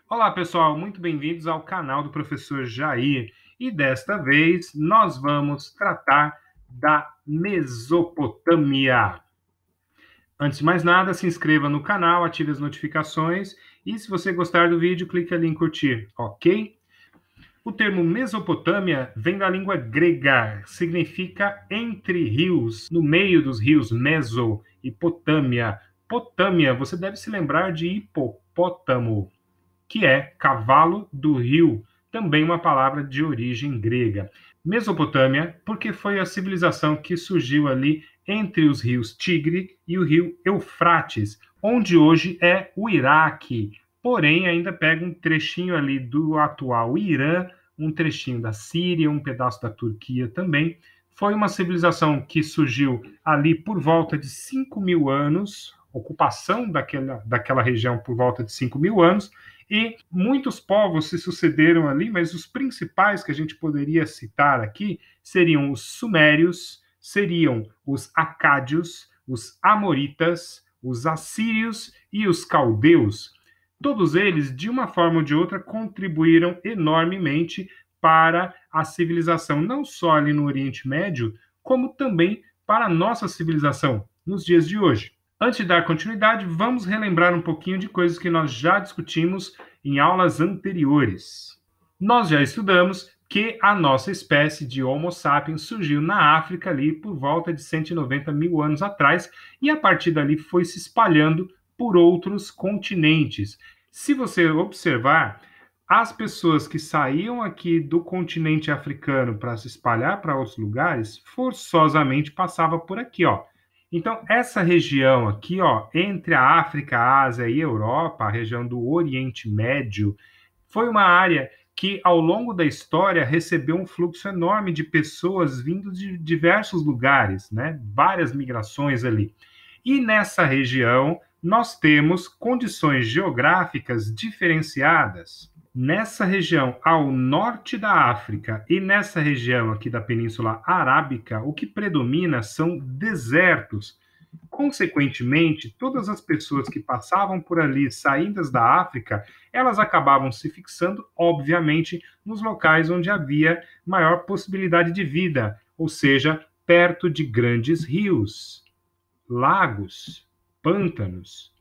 Olá, pessoal, muito bem-vindos ao canal do professor Jair. E desta vez nós vamos tratar da Mesopotâmia. Antes de mais nada, se inscreva no canal, ative as notificações e se você gostar do vídeo, clique ali em curtir, ok? O termo Mesopotâmia vem da língua grega, significa entre rios, no meio dos rios, meso e potâmia. Potâmia, você deve se lembrar de hipopótamo, que é cavalo do rio, também uma palavra de origem grega. Mesopotâmia, porque foi a civilização que surgiu ali entre os rios Tigre e o rio Eufrates, onde hoje é o Iraque. Porém, ainda pega um trechinho ali do atual Irã, um trechinho da Síria, um pedaço da Turquia também. Foi uma civilização que surgiu ali por volta de 5.000 anos, ocupação daquela região por volta de 5.000 anos, e muitos povos se sucederam ali, mas os principais que a gente poderia citar aqui seriam os sumérios, seriam os acádios, os amoritas, os assírios e os caldeus. Todos eles, de uma forma ou de outra, contribuíram enormemente para a civilização, não só ali no Oriente Médio, como também para a nossa civilização nos dias de hoje. Antes de dar continuidade, vamos relembrar um pouquinho de coisas que nós já discutimos em aulas anteriores. Nós já estudamos que a nossa espécie de Homo sapiens surgiu na África ali por volta de 190 mil anos atrás e a partir dali foi se espalhando por outros continentes. Se você observar, as pessoas que saíam aqui do continente africano para se espalhar para outros lugares, forçosamente passava por aqui, ó. Então, essa região aqui, ó, entre a África, a Ásia e a Europa, a região do Oriente Médio, foi uma área que, ao longo da história, recebeu um fluxo enorme de pessoas vindo de diversos lugares, né? Várias migrações ali. E nessa região, nós temos condições geográficas diferenciadas. Nessa região ao norte da África e nessa região aqui da Península Arábica, o que predomina são desertos. Consequentemente, todas as pessoas que passavam por ali, saídas da África, elas acabavam se fixando, obviamente, nos locais onde havia maior possibilidade de vida, ou seja, perto de grandes rios, lagos, pântanos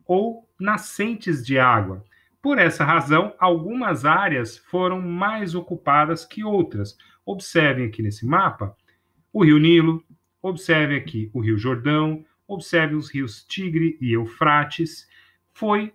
ou nascentes de água. Por essa razão, algumas áreas foram mais ocupadas que outras. Observem aqui nesse mapa o Rio Nilo, observem aqui o Rio Jordão, observem os rios Tigre e Eufrates. Foi,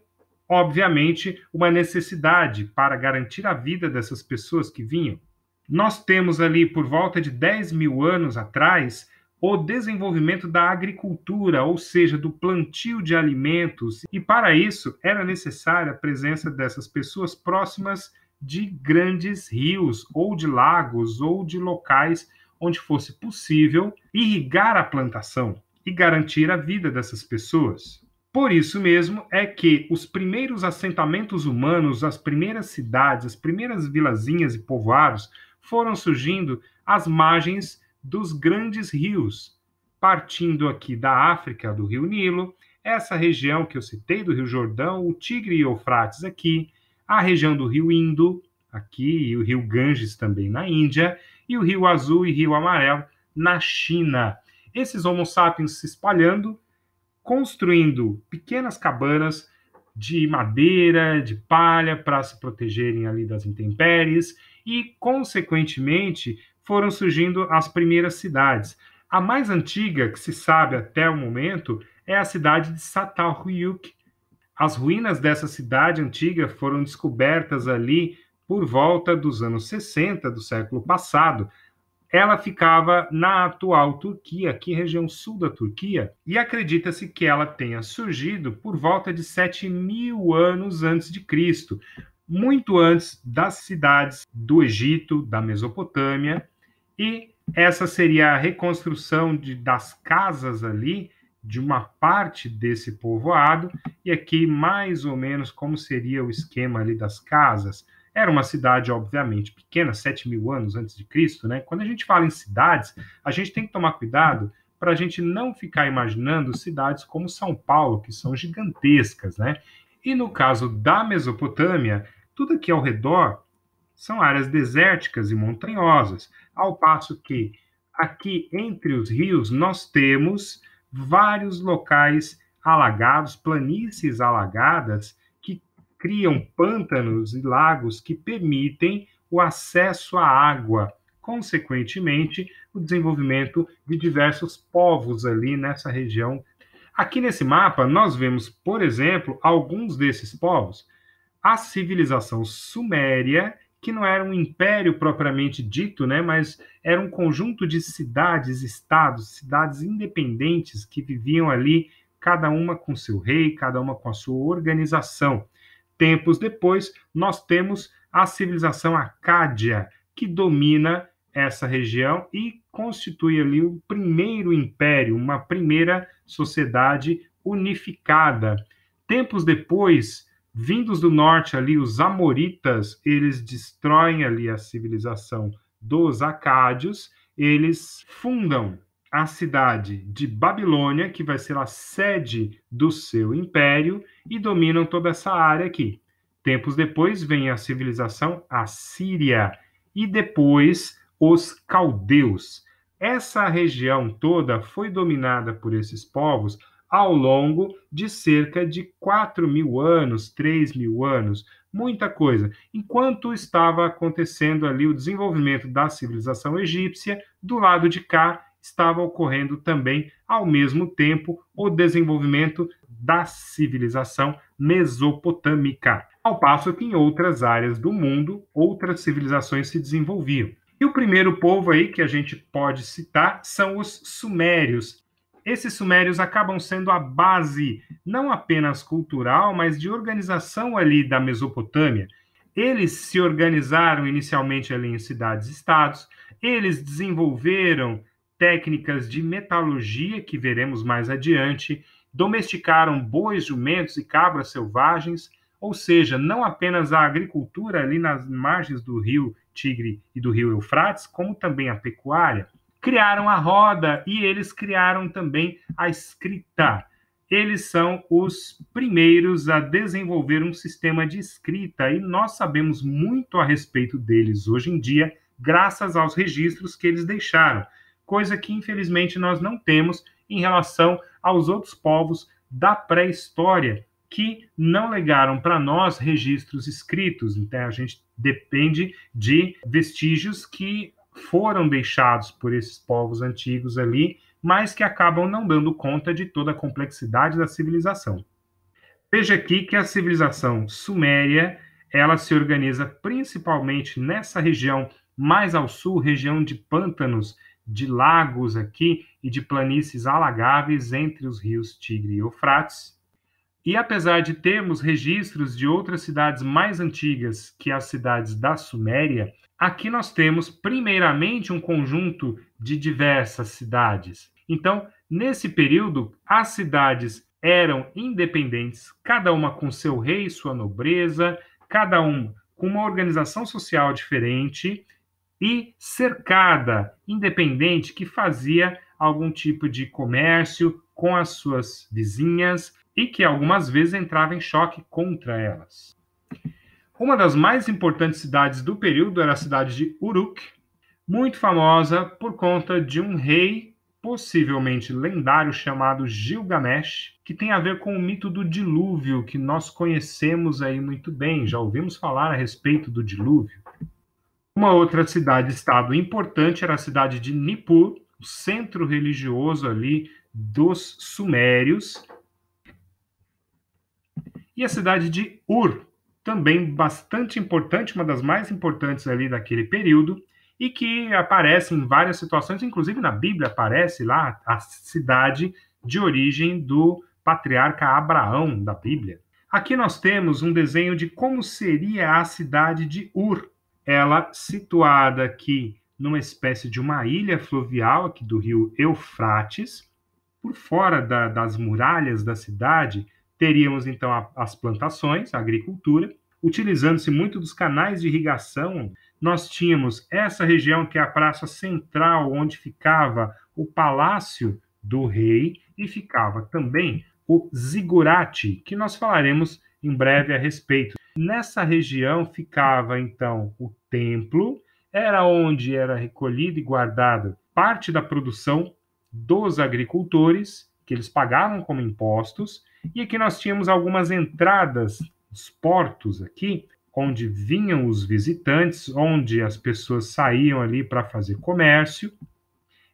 obviamente, uma necessidade para garantir a vida dessas pessoas que vinham. Nós temos ali, por volta de 10 mil anos atrás, o desenvolvimento da agricultura, ou seja, do plantio de alimentos, e para isso era necessária a presença dessas pessoas próximas de grandes rios, ou de lagos, ou de locais onde fosse possível irrigar a plantação e garantir a vida dessas pessoas. Por isso mesmo é que os primeiros assentamentos humanos, as primeiras cidades, as primeiras vilazinhas e povoados foram surgindo às margens dos grandes rios, partindo aqui da África, do Rio Nilo, essa região que eu citei do Rio Jordão, o Tigre e Eufrates aqui, a região do Rio Indo, aqui, e o Rio Ganges também na Índia, e o Rio Azul e Rio Amarelo na China. Esses Homo sapiens se espalhando, construindo pequenas cabanas de madeira, de palha, para se protegerem ali das intempéries, e, consequentemente, foram surgindo as primeiras cidades. A mais antiga, que se sabe até o momento, é a cidade de Çatalhöyük. As ruínas dessa cidade antiga foram descobertas ali por volta dos anos 60 do século passado. Ela ficava na atual Turquia, aqui região sul da Turquia, e acredita-se que ela tenha surgido por volta de 7.000 anos antes de Cristo, muito antes das cidades do Egito, da Mesopotâmia, e essa seria a reconstrução das casas ali, de uma parte desse povoado, e aqui mais ou menos como seria o esquema ali das casas. Era uma cidade, obviamente, pequena, 7.000 anos antes de Cristo, né? Quando a gente fala em cidades, a gente tem que tomar cuidado para a gente não ficar imaginando cidades como São Paulo, que são gigantescas, né? E no caso da Mesopotâmia, tudo aqui ao redor são áreas desérticas e montanhosas, ao passo que aqui entre os rios nós temos vários locais alagados, planícies alagadas, que criam pântanos e lagos que permitem o acesso à água, consequentemente, o desenvolvimento de diversos povos ali nessa região. Aqui nesse mapa, nós vemos, por exemplo, alguns desses povos. A civilização suméria, que não era um império propriamente dito, né, mas era um conjunto de cidades, estados, cidades independentes que viviam ali, cada uma com seu rei, cada uma com a sua organização. Tempos depois, nós temos a civilização acádia, que domina essa região e constitui ali o primeiro império, uma primeira sociedade unificada. Tempos depois, vindos do norte ali, os amoritas, eles destroem ali a civilização dos acádios, eles fundam a cidade de Babilônia, que vai ser a sede do seu império, e dominam toda essa área aqui. Tempos depois vem a civilização assíria e depois os caldeus. Essa região toda foi dominada por esses povos ao longo de cerca de 4.000 anos, 3.000 anos, muita coisa. Enquanto estava acontecendo ali o desenvolvimento da civilização egípcia, do lado de cá estava ocorrendo também, ao mesmo tempo, o desenvolvimento da civilização mesopotâmica, ao passo que em outras áreas do mundo, outras civilizações se desenvolviam. E o primeiro povo aí que a gente pode citar são os sumérios. Esses sumérios acabam sendo a base não apenas cultural, mas de organização ali da Mesopotâmia. Eles se organizaram inicialmente ali em cidades-estados, eles desenvolveram técnicas de metalurgia, que veremos mais adiante, domesticaram bois, jumentos e cabras selvagens, ou seja, não apenas a agricultura ali nas margens do rio Tigre e do rio Eufrates, como também a pecuária. Criaram a roda e eles criaram também a escrita. Eles são os primeiros a desenvolver um sistema de escrita e nós sabemos muito a respeito deles hoje em dia, graças aos registros que eles deixaram, coisa que infelizmente nós não temos em relação aos outros povos da pré-história, que não legaram para nós registros escritos. Então a gente depende de vestígios que foram deixados por esses povos antigos ali, mas que acabam não dando conta de toda a complexidade da civilização. Veja aqui que a civilização suméria, ela se organiza principalmente nessa região mais ao sul, região de pântanos, de lagos aqui e de planícies alagáveis entre os rios Tigre e Eufrates. E apesar de termos registros de outras cidades mais antigas que as cidades da Suméria, aqui nós temos primeiramente um conjunto de diversas cidades. Então, nesse período, as cidades eram independentes, cada uma com seu rei e sua nobreza, cada uma com uma organização social diferente e cercada, independente, que fazia algum tipo de comércio com as suas vizinhas e que algumas vezes entrava em choque contra elas. Uma das mais importantes cidades do período era a cidade de Uruk, muito famosa por conta de um rei, possivelmente lendário, chamado Gilgamesh, que tem a ver com o mito do dilúvio, que nós conhecemos aí muito bem, já ouvimos falar a respeito do dilúvio. Uma outra cidade-estado importante era a cidade de Nippur, o centro religioso ali dos sumérios, e a cidade de Ur, também bastante importante, uma das mais importantes ali daquele período, e que aparece em várias situações, inclusive na Bíblia aparece lá a cidade de origem do patriarca Abraão da Bíblia. Aqui nós temos um desenho de como seria a cidade de Ur, ela situada aqui numa espécie de uma ilha fluvial aqui do rio Eufrates. Por fora das muralhas da cidade, teríamos então as plantações, a agricultura, utilizando-se muito dos canais de irrigação. Nós tínhamos essa região que é a praça central, onde ficava o palácio do rei, e ficava também o zigurate, que nós falaremos em breve a respeito. Nessa região ficava, então, o templo, era onde era recolhida e guardada parte da produção dos agricultores, que eles pagavam como impostos, e aqui nós tínhamos algumas entradas, os portos aqui, onde vinham os visitantes, onde as pessoas saíam ali para fazer comércio,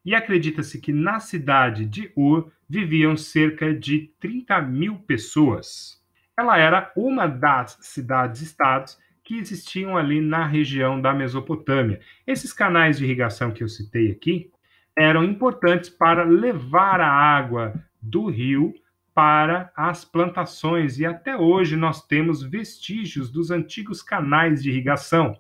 e acredita-se que na cidade de Ur viviam cerca de 30.000 pessoas. Ela era uma das cidades-estados que existiam ali na região da Mesopotâmia. Esses canais de irrigação que eu citei aqui eram importantes para levar a água do rio para as plantações, e até hoje nós temos vestígios dos antigos canais de irrigação,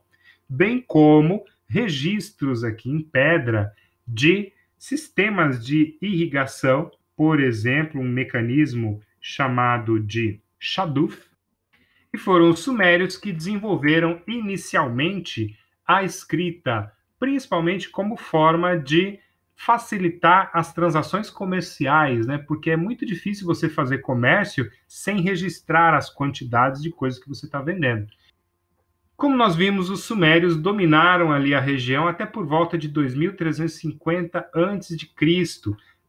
bem como registros aqui em pedra de sistemas de irrigação, por exemplo, um mecanismo chamado de Shaduf, e foram os sumérios que desenvolveram inicialmente a escrita, principalmente como forma de facilitar as transações comerciais, né? Porque é muito difícil você fazer comércio sem registrar as quantidades de coisas que você está vendendo. Como nós vimos, os sumérios dominaram ali a região até por volta de 2350 a.C.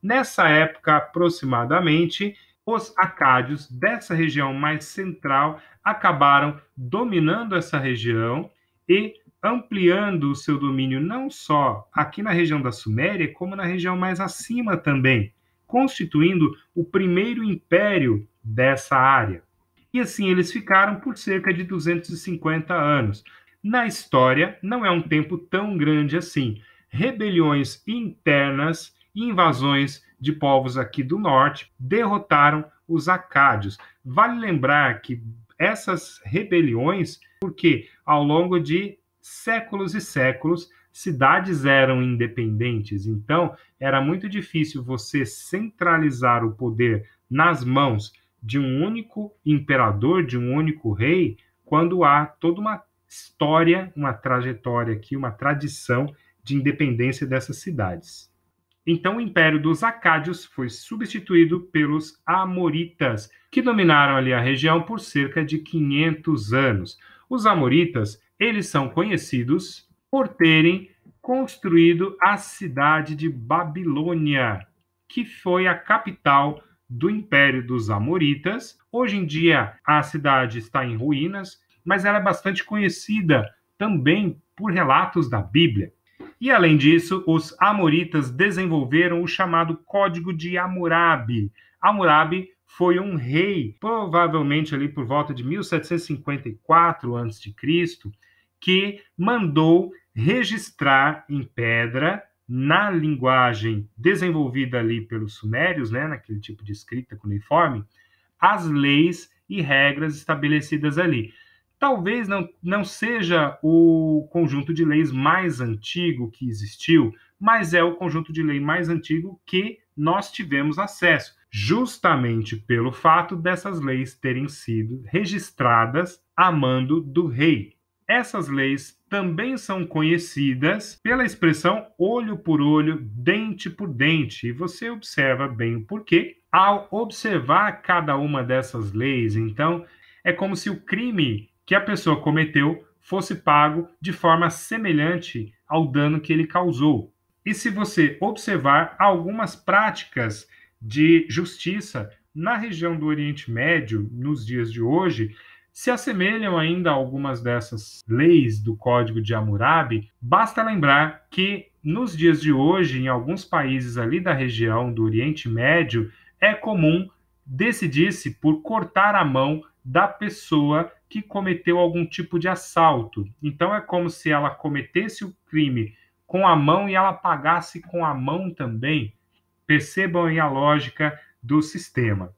Nessa época, aproximadamente, os acádios dessa região mais central acabaram dominando essa região e ampliando o seu domínio não só aqui na região da Suméria, como na região mais acima também, constituindo o primeiro império dessa área. E assim eles ficaram por cerca de 250 anos. Na história, não é um tempo tão grande assim. Rebeliões internas e invasões de povos aqui do norte derrotaram os acádios. Vale lembrar que essas rebeliões, porque ao longo de séculos e séculos, cidades eram independentes, então era muito difícil você centralizar o poder nas mãos de um único imperador, de um único rei, quando há toda uma história, uma trajetória aqui, uma tradição de independência dessas cidades. Então, o Império dos Acádios foi substituído pelos Amoritas, que dominaram ali a região por cerca de 500 anos. Os Amoritas, eles são conhecidos por terem construído a cidade de Babilônia, que foi a capital do Império dos Amoritas. Hoje em dia, a cidade está em ruínas, mas ela é bastante conhecida também por relatos da Bíblia. E, além disso, os amoritas desenvolveram o chamado Código de Hammurabi. Hammurabi foi um rei, provavelmente ali por volta de 1754 a.C., que mandou registrar em pedra, na linguagem desenvolvida ali pelos sumérios, né, naquele tipo de escrita cuneiforme, as leis e regras estabelecidas ali. Talvez não seja o conjunto de leis mais antigo que existiu, mas é o conjunto de lei mais antigo que nós tivemos acesso, justamente pelo fato dessas leis terem sido registradas a mando do rei. Essas leis também são conhecidas pela expressão olho por olho, dente por dente, e você observa bem o porquê. Ao observar cada uma dessas leis, então, é como se o crime que a pessoa cometeu fosse pago de forma semelhante ao dano que ele causou. E se você observar algumas práticas de justiça na região do Oriente Médio, nos dias de hoje, se assemelham ainda a algumas dessas leis do Código de Hammurabi, basta lembrar que nos dias de hoje, em alguns países ali da região do Oriente Médio, é comum decidir-se por cortar a mão da pessoa que cometeu algum tipo de assalto. Então é como se ela cometesse o crime com a mão e ela pagasse com a mão também. Percebam aí a lógica do sistema.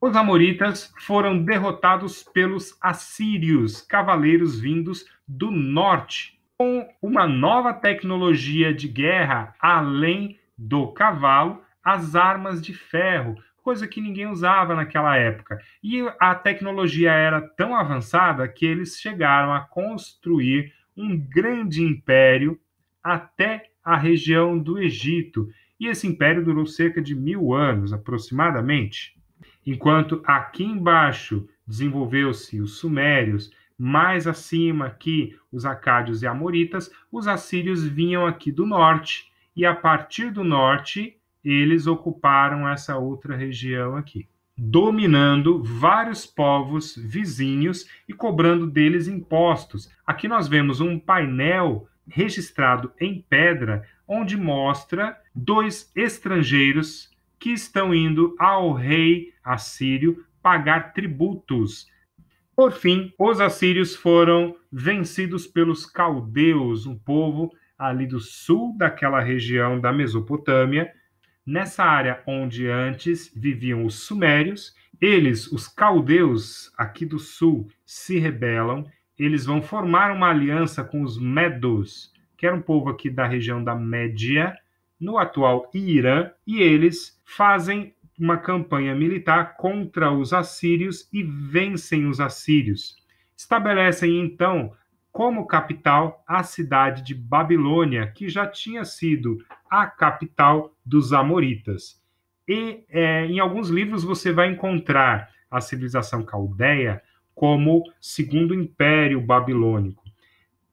Os amoritas foram derrotados pelos assírios, cavaleiros vindos do norte, com uma nova tecnologia de guerra além do cavalo, as armas de ferro, coisa que ninguém usava naquela época. E a tecnologia era tão avançada que eles chegaram a construir um grande império até a região do Egito. E esse império durou cerca de 1000 anos, aproximadamente. Enquanto aqui embaixo desenvolveu-se os sumérios, mais acima aqui os acádios e amoritas, os assírios vinham aqui do norte, e a partir do norte eles ocuparam essa outra região aqui, dominando vários povos vizinhos e cobrando deles impostos. Aqui nós vemos um painel registrado em pedra, onde mostra 2 estrangeiros que estão indo ao rei assírio pagar tributos. Por fim, os assírios foram vencidos pelos caldeus, um povo ali do sul daquela região da Mesopotâmia, nessa área onde antes viviam os sumérios. Eles, os caldeus aqui do sul, se rebelam, eles vão formar uma aliança com os medos, que era um povo aqui da região da Média, no atual Irã, e eles fazem uma campanha militar contra os assírios e vencem os assírios. Estabelecem, então, como capital a cidade de Babilônia, que já tinha sido a capital dos amoritas. E em alguns livros você vai encontrar a civilização caldeia como segundo império babilônico.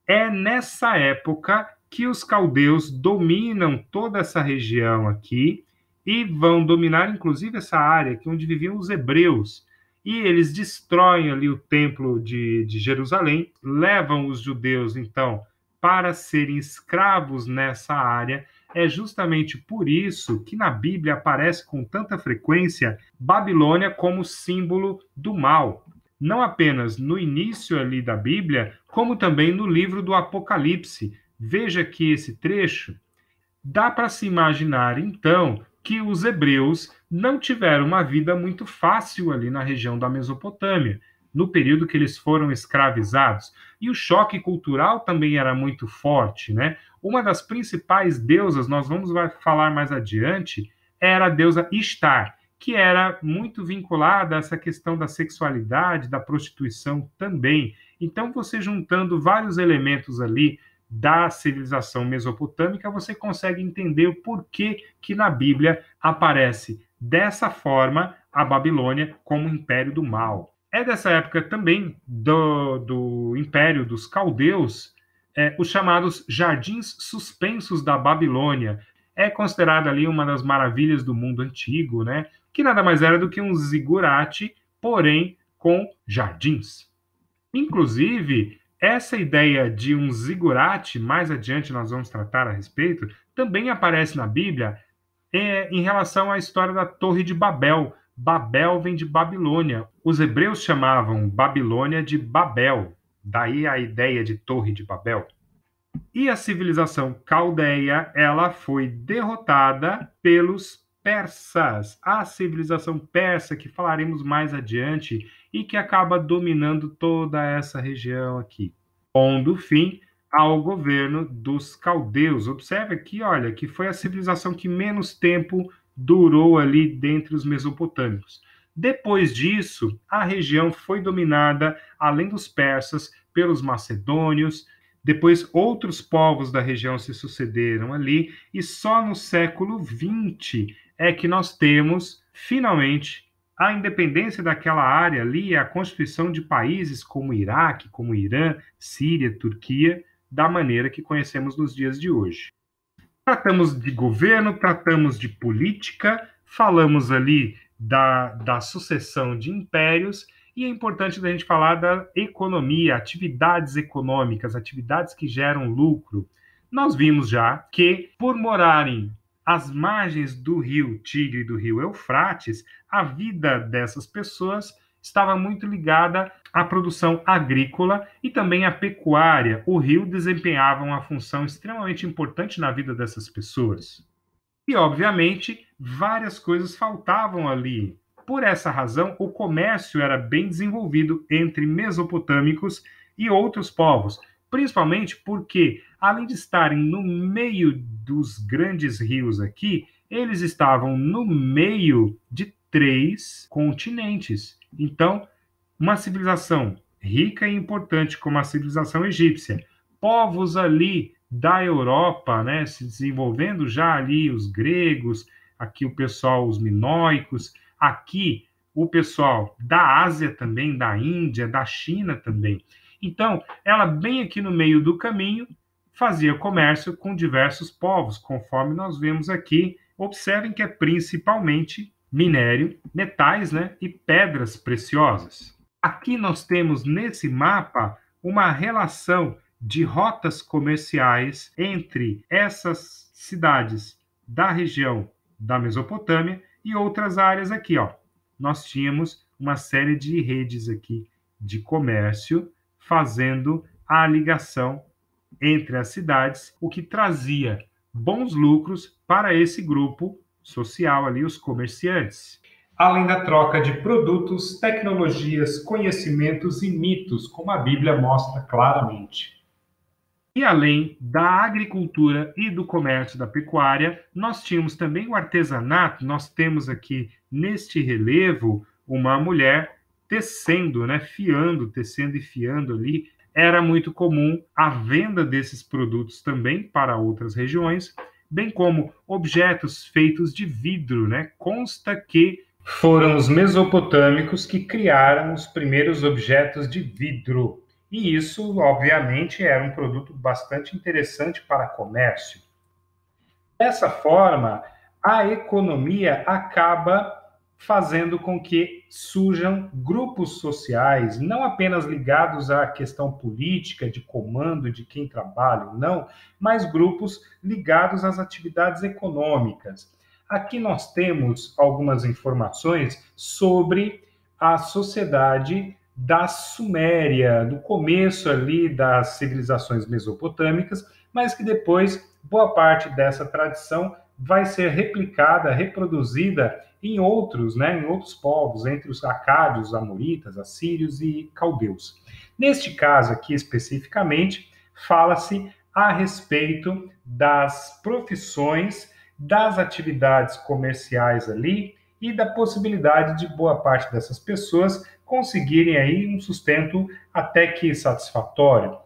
É nessa época que os caldeus dominam toda essa região aqui e vão dominar, inclusive, essa área aqui onde viviam os hebreus. E eles destroem ali o templo de Jerusalém, levam os judeus, então, para serem escravos nessa área. É justamente por isso que na Bíblia aparece com tanta frequência Babilônia como símbolo do mal. Não apenas no início ali da Bíblia, como também no livro do Apocalipse. Veja aqui esse trecho. Dá para se imaginar, então, que os hebreus não tiveram uma vida muito fácil ali na região da Mesopotâmia, no período que eles foram escravizados. E o choque cultural também era muito forte, né? Uma das principais deusas, nós vamos falar mais adiante, era a deusa Ishtar, que era muito vinculada a essa questão da sexualidade, da prostituição também. Então, você juntando vários elementos ali da civilização mesopotâmica, você consegue entender o porquê que na Bíblia aparece dessa forma a Babilônia como império do mal. É dessa época também do império dos caldeus, os chamados jardins suspensos da Babilônia. É considerada ali uma das maravilhas do mundo antigo, né? Que nada mais era do que um zigurate, porém com jardins. Inclusive, essa ideia de um zigurate, mais adiante nós vamos tratar a respeito, também aparece na Bíblia em relação à história da Torre de Babel. Babel vem de Babilônia. Os hebreus chamavam Babilônia de Babel, daí a ideia de Torre de Babel. E a civilização caldeia, ela foi derrotada pelos persas. A civilização persa, que falaremos mais adiante, e que acaba dominando toda essa região aqui, pondo fim ao governo dos caldeus. Observe aqui, olha, que foi a civilização que menos tempo durou ali dentre os mesopotâmicos. Depois disso, a região foi dominada, além dos persas, pelos macedônios. Depois, outros povos da região se sucederam ali, e só no século XX é que nós temos, finalmente, a independência daquela área ali, a constituição de países como Iraque, como Irã, Síria, Turquia, da maneira que conhecemos nos dias de hoje. Tratamos de governo, tratamos de política, falamos ali da sucessão de impérios, e é importante a gente falar da economia, atividades econômicas, atividades que geram lucro. Nós vimos já que, por morarem às margens do rio Tigre e do rio Eufrates, a vida dessas pessoas estava muito ligada à produção agrícola e também à pecuária. O rio desempenhava uma função extremamente importante na vida dessas pessoas. E, obviamente, várias coisas faltavam ali. Por essa razão, o comércio era bem desenvolvido entre mesopotâmicos e outros povos, principalmente porque, além de estarem no meio dos grandes rios aqui, eles estavam no meio de 3 continentes. Então, uma civilização rica e importante como a civilização egípcia, povos ali da Europa, né, se desenvolvendo já ali, os gregos, aqui o pessoal, os minoicos, aqui o pessoal da Ásia também, da Índia, da China também. Então, ela bem aqui no meio do caminho fazia comércio com diversos povos, conforme nós vemos aqui. Observem que é principalmente minério, metais, né, e pedras preciosas. Aqui nós temos nesse mapa uma relação de rotas comerciais entre essas cidades da região da Mesopotâmia e outras áreas aqui, ó. Nós tínhamos uma série de redes aqui de comércio fazendo a ligação entre as cidades, o que trazia bons lucros para esse grupo social ali, os comerciantes. Além da troca de produtos, tecnologias, conhecimentos e mitos, como a Bíblia mostra claramente. E além da agricultura e do comércio da pecuária, nós tínhamos também o artesanato. Nós temos aqui neste relevo uma mulher tecendo, né, tecendo e fiando ali. Era muito comum a venda desses produtos também para outras regiões, bem como objetos feitos de vidro, né? Consta que foram os mesopotâmicos que criaram os primeiros objetos de vidro. E isso, obviamente, era um produto bastante interessante para comércio. Dessa forma, a economia acaba fazendo com que surjam grupos sociais, não apenas ligados à questão política, de comando de quem trabalha, não, mas grupos ligados às atividades econômicas. Aqui nós temos algumas informações sobre a sociedade da Suméria, do começo ali das civilizações mesopotâmicas, mas que depois boa parte dessa tradição vai ser replicada, reproduzida em outros, né, em outros povos, entre os acádios, amoritas, assírios e caldeus. Neste caso aqui especificamente, fala-se a respeito das profissões, das atividades comerciais ali e da possibilidade de boa parte dessas pessoas conseguirem aí um sustento até que satisfatório.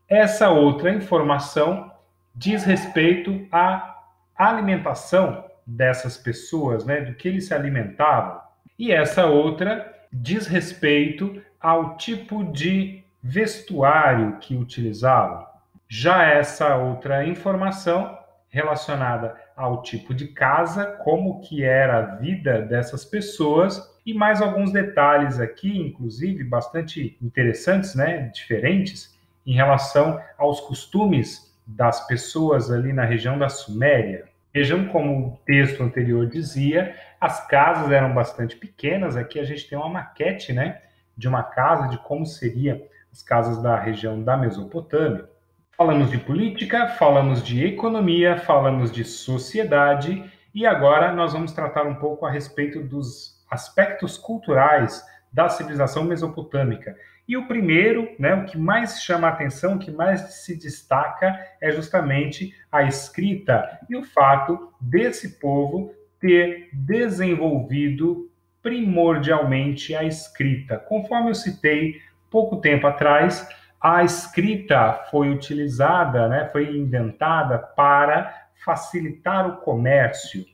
Essa outra informação diz respeito à alimentação dessas pessoas, né, do que eles se alimentavam. E essa outra diz respeito ao tipo de vestuário que utilizavam. Já essa outra informação relacionada ao tipo de casa, como que era a vida dessas pessoas e mais alguns detalhes aqui, inclusive bastante interessantes, né, diferentes, em relação aos costumes das pessoas ali na região da Suméria. Vejam como o texto anterior dizia, as casas eram bastante pequenas. Aqui a gente tem uma maquete, né, de uma casa, de como seriam as casas da região da Mesopotâmia. Falamos de política, falamos de economia, falamos de sociedade e agora nós vamos tratar um pouco a respeito dos aspectos culturais da civilização mesopotâmica. E o primeiro, né, o que mais chama a atenção, o que mais se destaca é justamente a escrita e o fato desse povo ter desenvolvido primordialmente a escrita. Conforme eu citei pouco tempo atrás, a escrita foi utilizada, né, foi inventada para facilitar o comércio.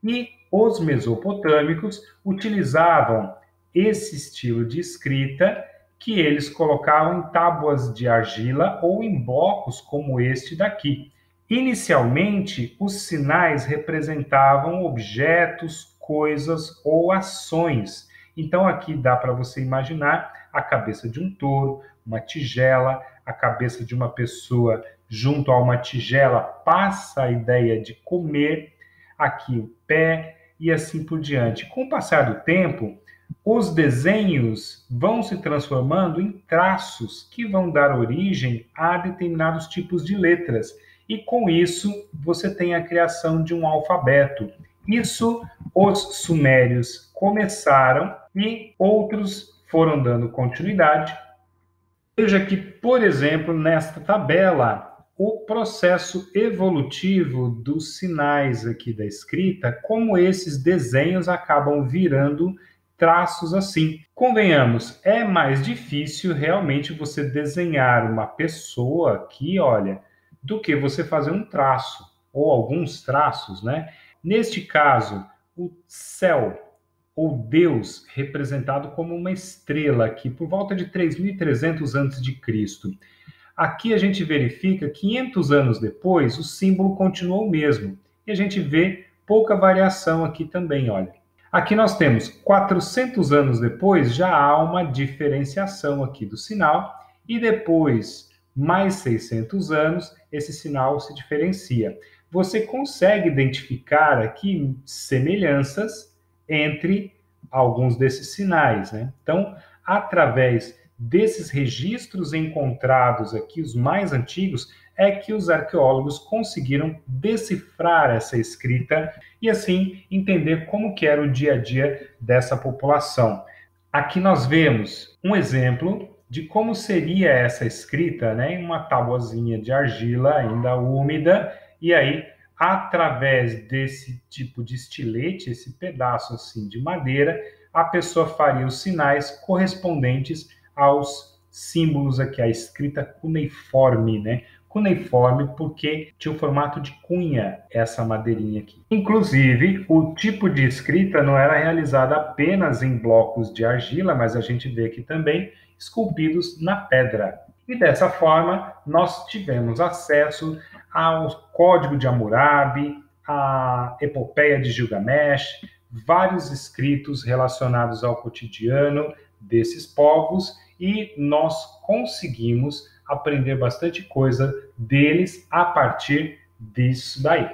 E os mesopotâmicos utilizavam esse estilo de escrita que eles colocavam em tábuas de argila ou em blocos como este daqui. Inicialmente, os sinais representavam objetos, coisas ou ações. Então, aqui dá para você imaginar a cabeça de um touro, uma tigela, a cabeça de uma pessoa junto a uma tigela passa a ideia de comer, aqui o pé e assim por diante. Com o passar do tempo, os desenhos vão se transformando em traços que vão dar origem a determinados tipos de letras. E com isso, você tem a criação de um alfabeto. Isso os sumérios começaram e outros foram dando continuidade. Veja que, por exemplo, nesta tabela, o processo evolutivo dos sinais aqui da escrita, como esses desenhos acabam virando traços assim. Convenhamos, é mais difícil realmente você desenhar uma pessoa aqui, olha, do que você fazer um traço, ou alguns traços, né? Neste caso, o céu, ou Deus representado como uma estrela aqui, por volta de 3.300 a.C. Aqui a gente verifica, 500 anos depois, o símbolo continuou o mesmo. E a gente vê pouca variação aqui também, olha. Aqui nós temos 400 anos depois, já há uma diferenciação aqui do sinal, e depois, mais 600 anos, esse sinal se diferencia. Você consegue identificar aqui semelhanças entre alguns desses sinais, né? Então, através desses registros encontrados aqui, os mais antigos, é que os arqueólogos conseguiram decifrar essa escrita e assim entender como que era o dia a dia dessa população. Aqui nós vemos um exemplo de como seria essa escrita, né, em uma tabuazinha de argila ainda úmida, e aí através desse tipo de estilete, esse pedaço assim de madeira, a pessoa faria os sinais correspondentes aos símbolos aqui, a escrita cuneiforme, né? Cuneiforme porque tinha o formato de cunha essa madeirinha aqui. Inclusive, o tipo de escrita não era realizada apenas em blocos de argila, mas a gente vê aqui também esculpidos na pedra. E dessa forma, nós tivemos acesso ao Código de Hammurabi, à Epopeia de Gilgamesh, vários escritos relacionados ao cotidiano desses povos, e nós conseguimos aprender bastante coisa deles a partir disso daí.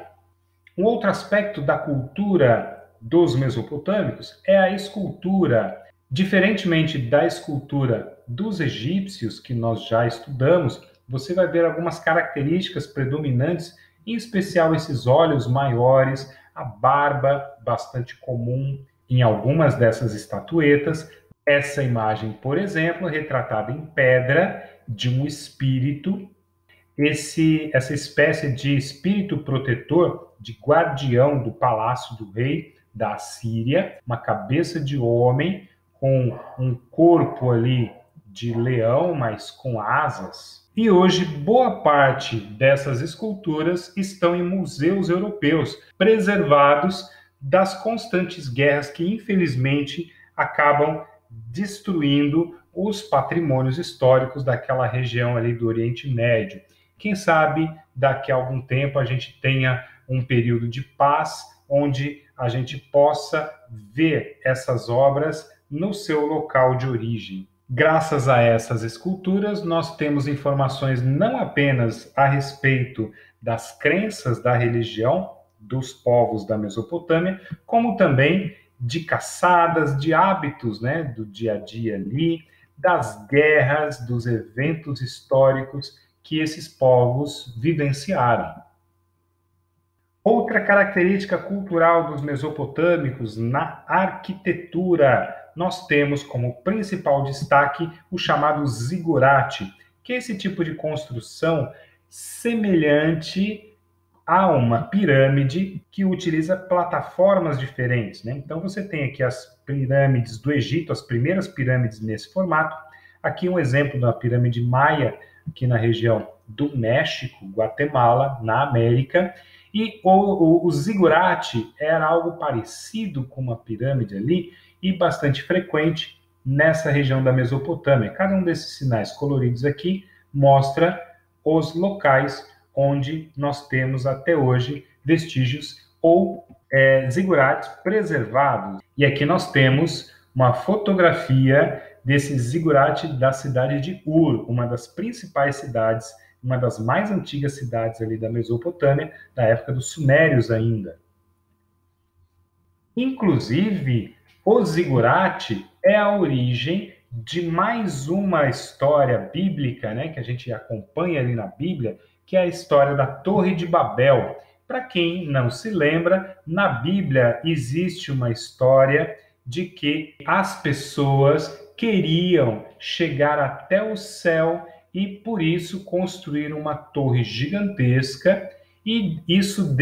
Um outro aspecto da cultura dos mesopotâmicos é a escultura. Diferentemente da escultura dos egípcios, que nós já estudamos, você vai ver algumas características predominantes, em especial esses olhos maiores, a barba bastante comum em algumas dessas estatuetas. Essa imagem, por exemplo, retratada em pedra de um espírito, essa espécie de espírito protetor, de guardião do palácio do rei da Assíria, uma cabeça de homem com um corpo ali de leão, mas com asas. E hoje, boa parte dessas esculturas estão em museus europeus, preservados das constantes guerras que, infelizmente, acabam destruindo os patrimônios históricos daquela região ali do Oriente Médio. Quem sabe daqui a algum tempo a gente tenha um período de paz, onde a gente possa ver essas obras no seu local de origem. Graças a essas esculturas, nós temos informações não apenas a respeito das crenças da religião dos povos da Mesopotâmia, como também de caçadas, de hábitos, né, do dia a dia ali, das guerras, dos eventos históricos que esses povos vivenciaram. Outra característica cultural dos mesopotâmicos na arquitetura, nós temos como principal destaque o chamado zigurate, que é esse tipo de construção semelhante a uma pirâmide que utiliza plataformas diferentes, né? Então você tem aqui as pirâmides do Egito, as primeiras pirâmides nesse formato. Aqui um exemplo da pirâmide maia, aqui na região do México, Guatemala, na América. E o zigurate era algo parecido com uma pirâmide ali e bastante frequente nessa região da Mesopotâmia. Cada um desses sinais coloridos aqui mostra os locais onde nós temos até hoje vestígios ou zigurates preservados. E aqui nós temos uma fotografia desse zigurate da cidade de Ur, uma das principais cidades, uma das mais antigas cidades ali da Mesopotâmia, da época dos Sumérios ainda. Inclusive, o zigurate é a origem de mais uma história bíblica, né, que a gente acompanha ali na Bíblia, que é a história da Torre de Babel. Para quem não se lembra, na Bíblia existe uma história de que as pessoas queriam chegar até o céu e, por isso, construíram uma torre gigantesca, e isso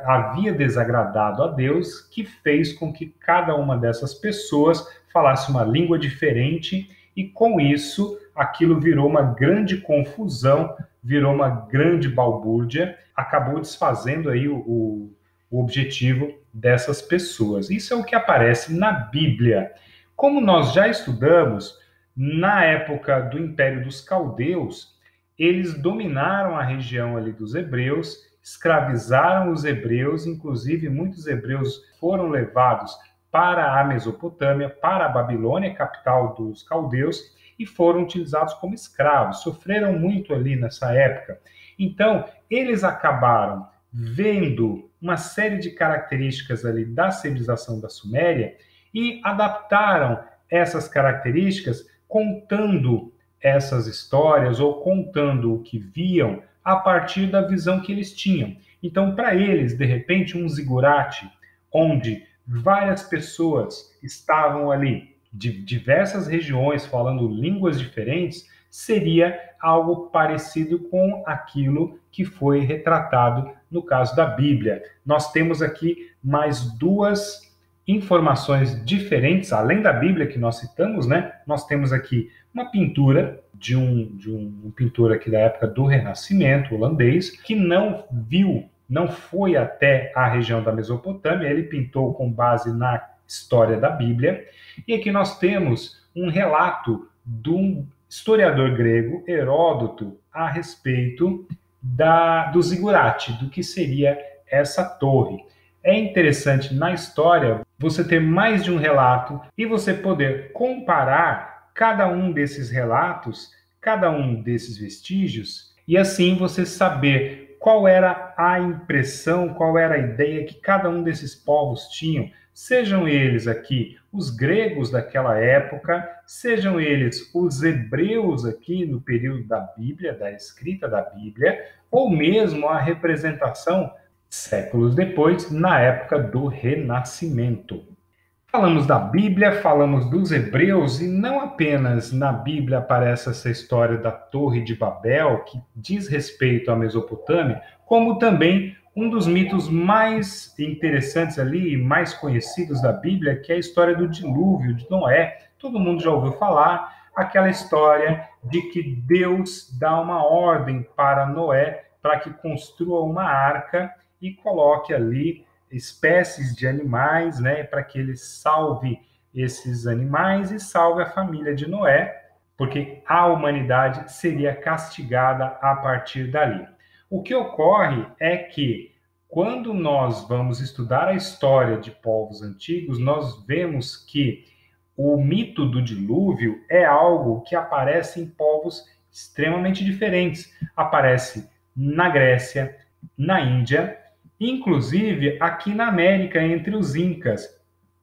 havia desagradado a Deus, que fez com que cada uma dessas pessoas falasse uma língua diferente, e com isso aquilo virou uma grande confusão, virou uma grande balbúrdia, acabou desfazendo aí o o objetivo dessas pessoas. Isso é o que aparece na Bíblia. Como nós já estudamos, na época do Império dos Caldeus, eles dominaram a região ali dos hebreus, escravizaram os hebreus, inclusive muitos hebreus foram levados para a Mesopotâmia, para a Babilônia, capital dos caldeus, e foram utilizados como escravos. Sofreram muito ali nessa época. Então, eles acabaram vendo uma série de características ali da civilização da Suméria e adaptaram essas características contando essas histórias ou contando o que viam a partir da visão que eles tinham. Então, para eles, de repente, um zigurate onde várias pessoas estavam ali de diversas regiões falando línguas diferentes seria algo parecido com aquilo que foi retratado no caso da Bíblia. Nós temos aqui mais duas informações diferentes, além da Bíblia que nós citamos, né? Nós temos aqui uma pintura de um pintor aqui da época do Renascimento holandês, que não foi até a região da Mesopotâmia, ele pintou com base na história da Bíblia. E aqui nós temos um relato de um historiador grego, Heródoto, a respeito do zigurate, do que seria essa torre. É interessante na história você ter mais de um relato e você poder comparar cada um desses relatos, cada um desses vestígios, e assim você saber qual era a impressão, qual era a ideia que cada um desses povos tinham, sejam eles aqui os gregos daquela época, sejam eles os hebreus aqui no período da Bíblia, da escrita da Bíblia, ou mesmo a representação séculos depois, na época do Renascimento. Falamos da Bíblia, falamos dos hebreus, e não apenas na Bíblia aparece essa história da Torre de Babel, que diz respeito à Mesopotâmia, como também um dos mitos mais interessantes ali, mais conhecidos da Bíblia, que é a história do dilúvio de Noé. Todo mundo já ouviu falar, aquela história de que Deus dá uma ordem para Noé para que construa uma arca e coloque ali espécies de animais, né, para que ele salve esses animais e salve a família de Noé, porque a humanidade seria castigada a partir dali. O que ocorre é que, quando nós vamos estudar a história de povos antigos, nós vemos que o mito do dilúvio é algo que aparece em povos extremamente diferentes. Aparece na Grécia, na Índia, inclusive aqui na América, entre os Incas.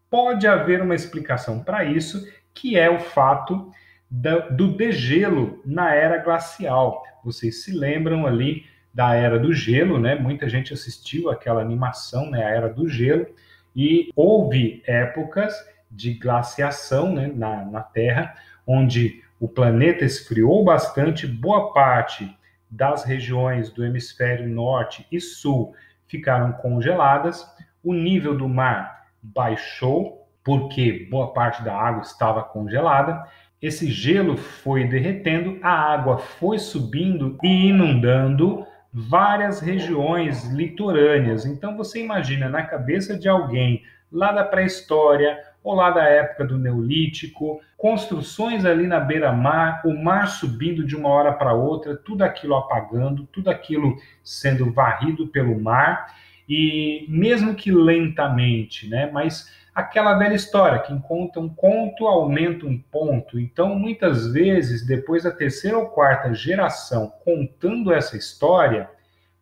Pode haver uma explicação para isso, que é o fato do degelo na era glacial. Vocês se lembram ali da Era do Gelo, né? Muita gente assistiu aquela animação, né? A Era do Gelo, e houve épocas de glaciação, né? na Terra, onde o planeta esfriou bastante, boa parte das regiões do hemisfério norte e sul ficaram congeladas, o nível do mar baixou, porque boa parte da água estava congelada, esse gelo foi derretendo, a água foi subindo e inundando várias regiões litorâneas. Então você imagina na cabeça de alguém lá da pré-história ou lá da época do Neolítico, construções ali na beira-mar, o mar subindo de uma hora para outra, tudo aquilo apagando, tudo aquilo sendo varrido pelo mar, e mesmo que lentamente, né? Mas aquela velha história, que conta um conto, aumenta um ponto. Então, muitas vezes, depois da terceira ou quarta geração contando essa história,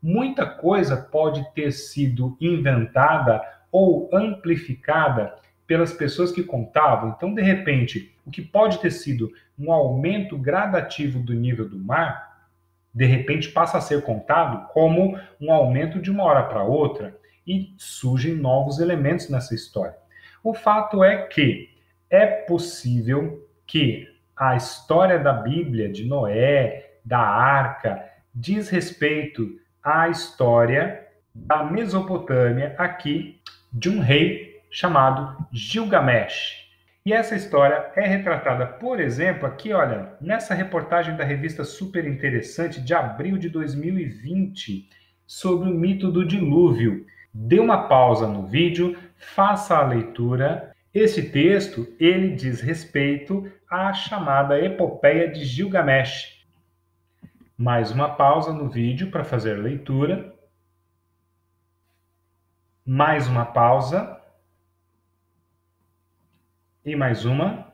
muita coisa pode ter sido inventada ou amplificada pelas pessoas que contavam. Então, de repente, o que pode ter sido um aumento gradativo do nível do mar, de repente passa a ser contado como um aumento de uma hora para outra, e surgem novos elementos nessa história. O fato é que é possível que a história da Bíblia, de Noé, da Arca, diz respeito à história da Mesopotâmia, aqui, de um rei chamado Gilgamesh. E essa história é retratada, por exemplo, aqui, olha, nessa reportagem da revista Super Interessante, de abril de 2020, sobre o mito do dilúvio. Dê uma pausa no vídeo, faça a leitura. Esse texto, ele diz respeito à chamada Epopeia de Gilgamesh. Mais uma pausa no vídeo para fazer a leitura. Mais uma pausa. E mais uma.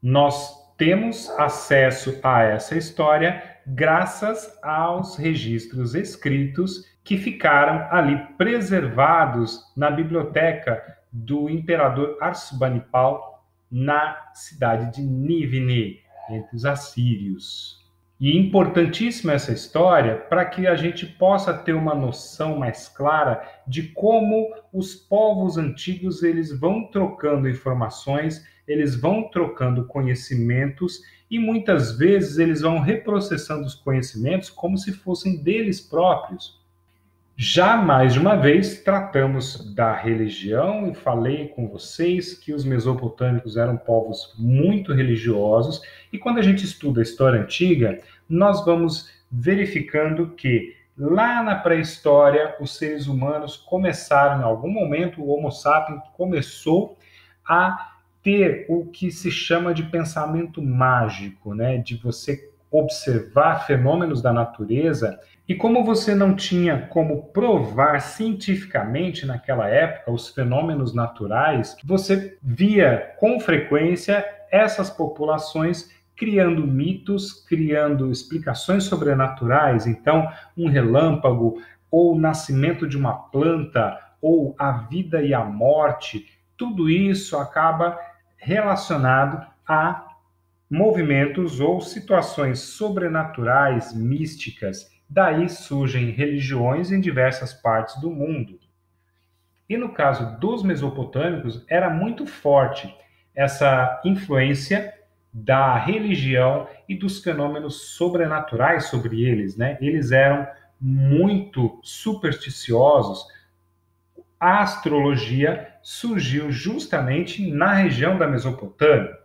Nós temos acesso a essa história graças aos registros escritos que ficaram ali preservados na biblioteca do imperador Assurbanipal na cidade de Nínive, entre os assírios. E importantíssima essa história para que a gente possa ter uma noção mais clara de como os povos antigos eles vão trocando informações, eles vão trocando conhecimentos e muitas vezes eles vão reprocessando os conhecimentos como se fossem deles próprios. Já mais de uma vez tratamos da religião e falei com vocês que os mesopotâmicos eram povos muito religiosos e quando a gente estuda a história antiga, nós vamos verificando que lá na pré-história os seres humanos começaram, em algum momento, o Homo sapiens começou a ter o que se chama de pensamento mágico, né? De você observar fenômenos da natureza e como você não tinha como provar cientificamente naquela época os fenômenos naturais, você via com frequência essas populações criando mitos, criando explicações sobrenaturais. Então, um relâmpago, ou o nascimento de uma planta, ou a vida e a morte, tudo isso acaba relacionado a movimentos ou situações sobrenaturais, místicas. Daí surgem religiões em diversas partes do mundo. E no caso dos mesopotâmicos, era muito forte essa influência da religião e dos fenômenos sobrenaturais sobre eles, né? Eles eram muito supersticiosos. A astrologia surgiu justamente na região da Mesopotâmia.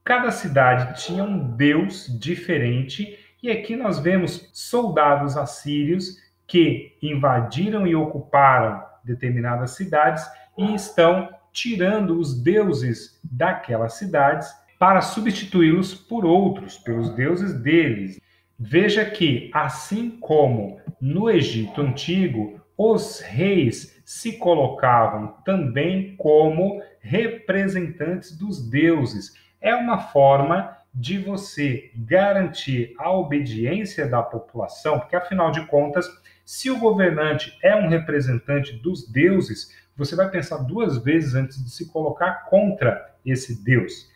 Cada cidade tinha um deus diferente, e aqui nós vemos soldados assírios que invadiram e ocuparam determinadas cidades e estão tirando os deuses daquelas cidades para substituí-los por outros, pelos deuses deles. Veja que, assim como no Egito Antigo, os reis se colocavam também como representantes dos deuses. É uma forma de você garantir a obediência da população, porque afinal de contas, se o governante é um representante dos deuses, você vai pensar duas vezes antes de se colocar contra esse deus.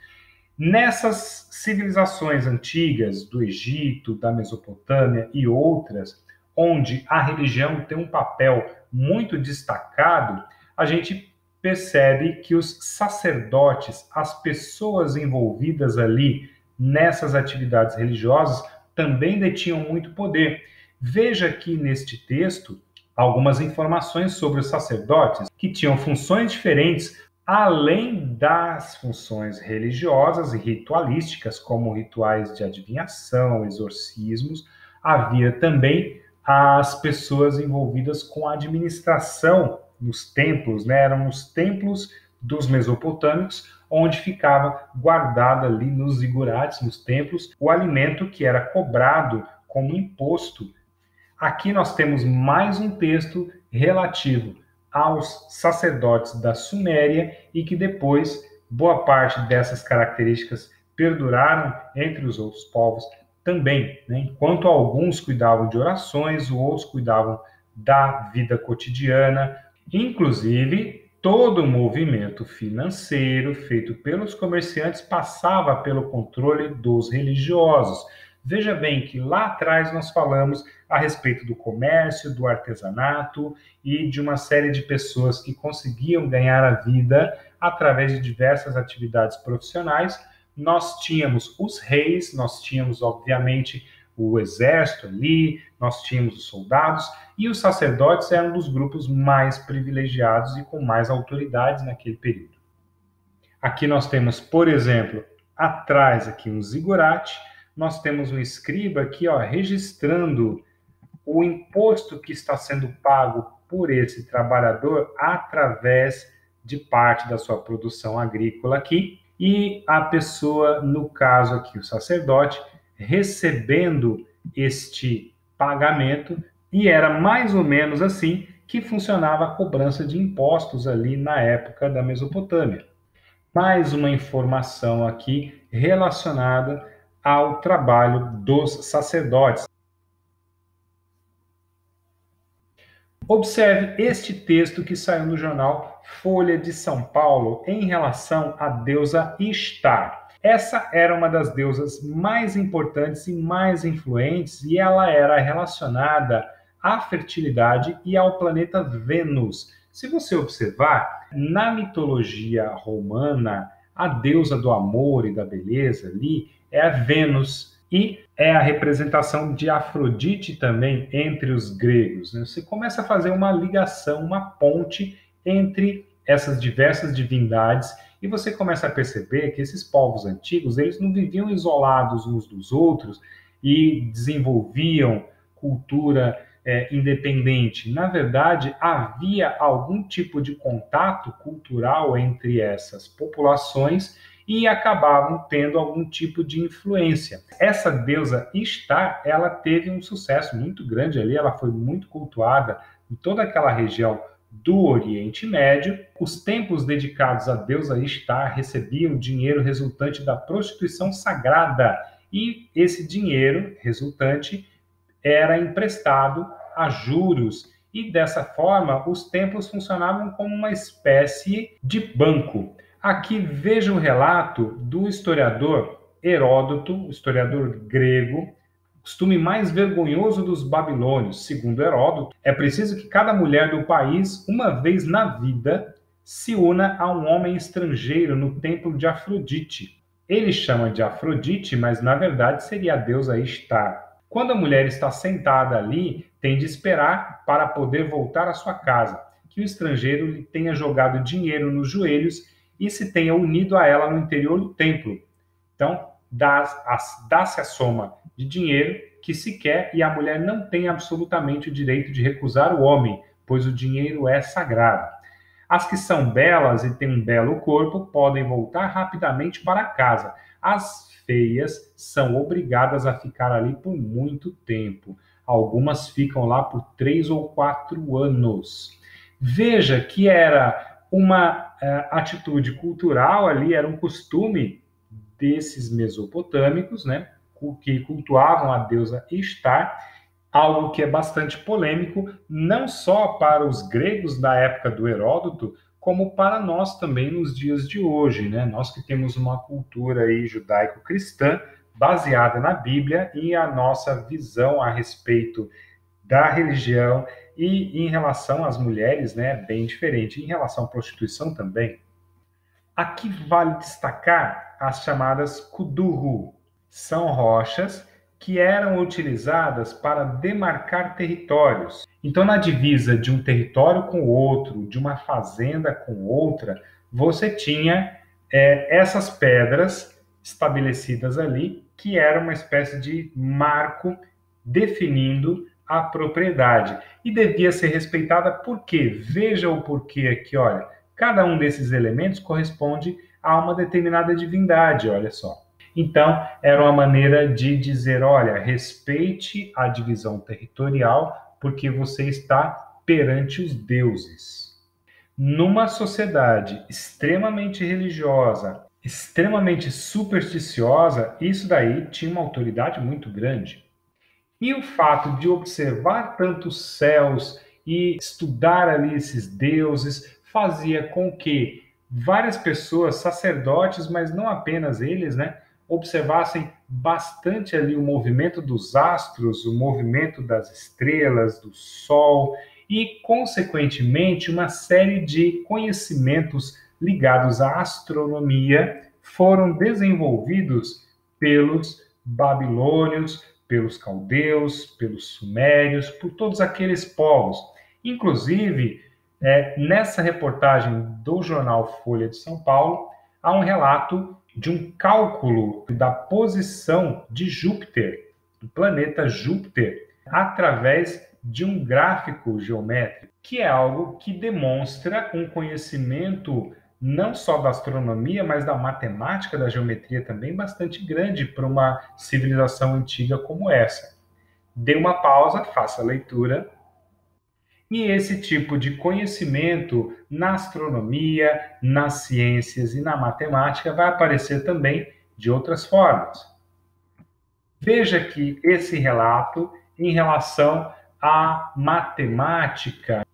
Nessas civilizações antigas do Egito, da Mesopotâmia e outras, onde a religião tem um papel muito destacado, a gente percebe que os sacerdotes, as pessoas envolvidas ali nessas atividades religiosas, também detinham muito poder. Veja aqui neste texto algumas informações sobre os sacerdotes que tinham funções diferentes, além das funções religiosas e ritualísticas, como rituais de adivinhação, exorcismos. Havia também as pessoas envolvidas com a administração nos templos, né? Eram os templos dos mesopotâmicos, onde ficava guardado ali nos zigurates, nos templos, o alimento que era cobrado como imposto. Aqui nós temos mais um texto relativo aos sacerdotes da Suméria e que depois boa parte dessas características perduraram entre os outros povos também, né? Enquanto alguns cuidavam de orações, outros cuidavam da vida cotidiana, inclusive todo o movimento financeiro feito pelos comerciantes passava pelo controle dos religiosos. Veja bem que lá atrás nós falamos a respeito do comércio, do artesanato e de uma série de pessoas que conseguiam ganhar a vida através de diversas atividades profissionais. Nós tínhamos os reis, nós tínhamos, obviamente, o exército ali, nós tínhamos os soldados, e os sacerdotes eram dos grupos mais privilegiados e com mais autoridades naquele período. Aqui nós temos, por exemplo, atrás aqui um zigurate, nós temos um escriba aqui, ó, registrando o imposto que está sendo pago por esse trabalhador através de parte da sua produção agrícola aqui, e a pessoa, no caso aqui, o sacerdote, recebendo este pagamento, e era mais ou menos assim que funcionava a cobrança de impostos ali na época da Mesopotâmia. Mais uma informação aqui relacionada ao trabalho dos sacerdotes. Observe este texto que saiu no jornal Folha de São Paulo em relação à deusa Ishtar. Essa era uma das deusas mais importantes e mais influentes, e ela era relacionada à fertilidade e ao planeta Vênus. Se você observar, na mitologia romana, a deusa do amor e da beleza ali é a Vênus, e é a representação de Afrodite também entre os gregos. Você começa a fazer uma ligação, uma ponte entre essas diversas divindades, e você começa a perceber que esses povos antigos, eles não viviam isolados uns dos outros e desenvolviam cultura independente. Na verdade, havia algum tipo de contato cultural entre essas populações e acabavam tendo algum tipo de influência. Essa deusa Ishtar, ela teve um sucesso muito grande ali, ela foi muito cultuada em toda aquela região do Oriente Médio. Os templos dedicados à deusa Ishtar recebiam dinheiro resultante da prostituição sagrada, e esse dinheiro resultante era emprestado a juros, e dessa forma os templos funcionavam como uma espécie de banco. Aqui veja o relato do historiador Heródoto, historiador grego, costume mais vergonhoso dos babilônios. Segundo Heródoto, é preciso que cada mulher do país, uma vez na vida, se una a um homem estrangeiro no templo de Afrodite. Ele chama de Afrodite, mas na verdade seria a deusa Ishtar. Quando a mulher está sentada ali, tem de esperar para poder voltar à sua casa, que o estrangeiro lhe tenha jogado dinheiro nos joelhos e se tenha unido a ela no interior do templo. Então, dá-se a soma de dinheiro que se quer, e a mulher não tem absolutamente o direito de recusar o homem, pois o dinheiro é sagrado. As que são belas e têm um belo corpo podem voltar rapidamente para casa. As feias são obrigadas a ficar ali por muito tempo. Algumas ficam lá por 3 ou 4 anos. Veja que era uma atitude cultural ali, era um costume desses mesopotâmicos, né, que cultuavam a deusa Ishtar, algo que é bastante polêmico, não só para os gregos da época do Heródoto, como para nós também nos dias de hoje, né? Nós que temos uma cultura aí judaico-cristã baseada na Bíblia, e a nossa visão a respeito da religião e em relação às mulheres, né, bem diferente. Em relação à prostituição também. Aqui vale destacar as chamadas kudurru. São rochas que eram utilizadas para demarcar territórios. Então, na divisa de um território com o outro, de uma fazenda com outra, você tinha essas pedras estabelecidas ali, que era uma espécie de marco definindo a propriedade. E devia ser respeitada por quê? Veja o porquê aqui, olha. Cada um desses elementos corresponde a uma determinada divindade, olha só. Então, era uma maneira de dizer, olha, respeite a divisão territorial, porque você está perante os deuses. Numa sociedade extremamente religiosa, extremamente supersticiosa, isso daí tinha uma autoridade muito grande. E o fato de observar tantos céus e estudar ali esses deuses fazia com que várias pessoas, sacerdotes, mas não apenas eles, né, observassem bastante ali o movimento dos astros, o movimento das estrelas, do sol, e, consequentemente, uma série de conhecimentos ligados à astronomia foram desenvolvidos pelos babilônios, pelos caldeus, pelos sumérios, por todos aqueles povos. Inclusive, nessa reportagem do jornal Folha de São Paulo, há um relato de um cálculo da posição de Júpiter, do planeta Júpiter, através de um gráfico geométrico, que é algo que demonstra um conhecimento não só da astronomia, mas da matemática, da geometria também bastante grande para uma civilização antiga como essa. Dê uma pausa, faça a leitura. E esse tipo de conhecimento na astronomia, nas ciências e na matemática vai aparecer também de outras formas. Veja aqui esse relato em relação à matemática.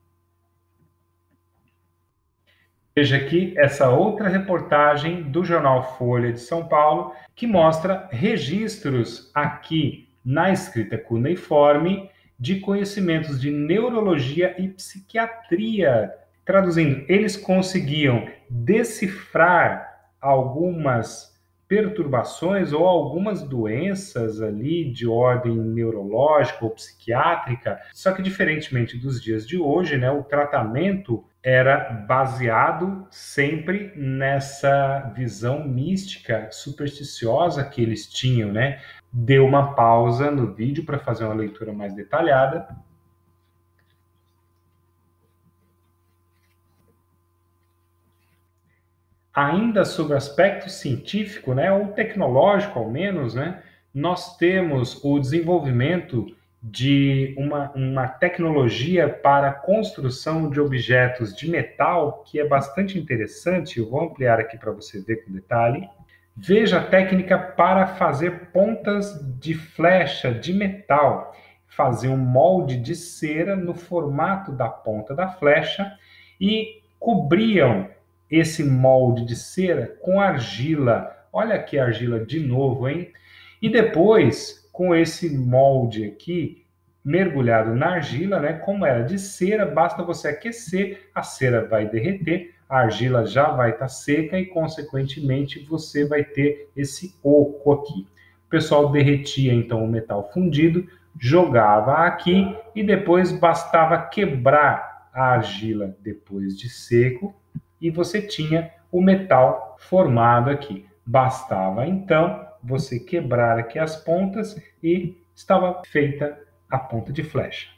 Veja aqui essa outra reportagem do jornal Folha de São Paulo, que mostra registros aqui na escrita cuneiforme de conhecimentos de neurologia e psiquiatria. Traduzindo, eles conseguiam decifrar algumas perturbações ou algumas doenças ali de ordem neurológica ou psiquiátrica, só que diferentemente dos dias de hoje, né, o tratamento era baseado sempre nessa visão mística, supersticiosa que eles tinham, né? Dê uma pausa no vídeo para fazer uma leitura mais detalhada. Ainda sobre o aspecto científico, né, ou tecnológico ao menos, né, nós temos o desenvolvimento de uma tecnologia para a construção de objetos de metal que é bastante interessante. Eu vou ampliar aqui para você ver com detalhe. Veja a técnica para fazer pontas de flecha de metal. Fazer um molde de cera no formato da ponta da flecha e cobriam esse molde de cera com argila. Olha aqui a argila de novo, hein? E depois, com esse molde aqui mergulhado na argila, né? Como era de cera, basta você aquecer, a cera vai derreter, a argila já vai estar seca e, consequentemente, você vai ter esse oco aqui. O pessoal derretia, então, o metal fundido, jogava aqui e depois bastava quebrar a argila depois de seco e você tinha o metal formado aqui. Bastava, então, você quebrar aqui as pontas e estava feita a ponta de flecha.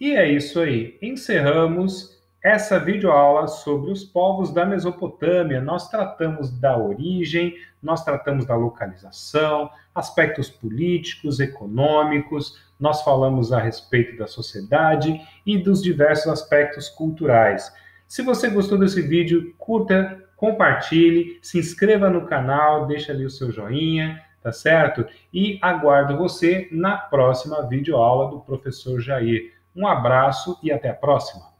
E é isso aí. Encerramos essa videoaula sobre os povos da Mesopotâmia. Nós tratamos da origem, nós tratamos da localização, aspectos políticos, econômicos, nós falamos a respeito da sociedade e dos diversos aspectos culturais. Se você gostou desse vídeo, curta, compartilhe, se inscreva no canal, deixa ali o seu joinha, tá certo? E aguardo você na próxima videoaula do professor Jair. Um abraço e até a próxima!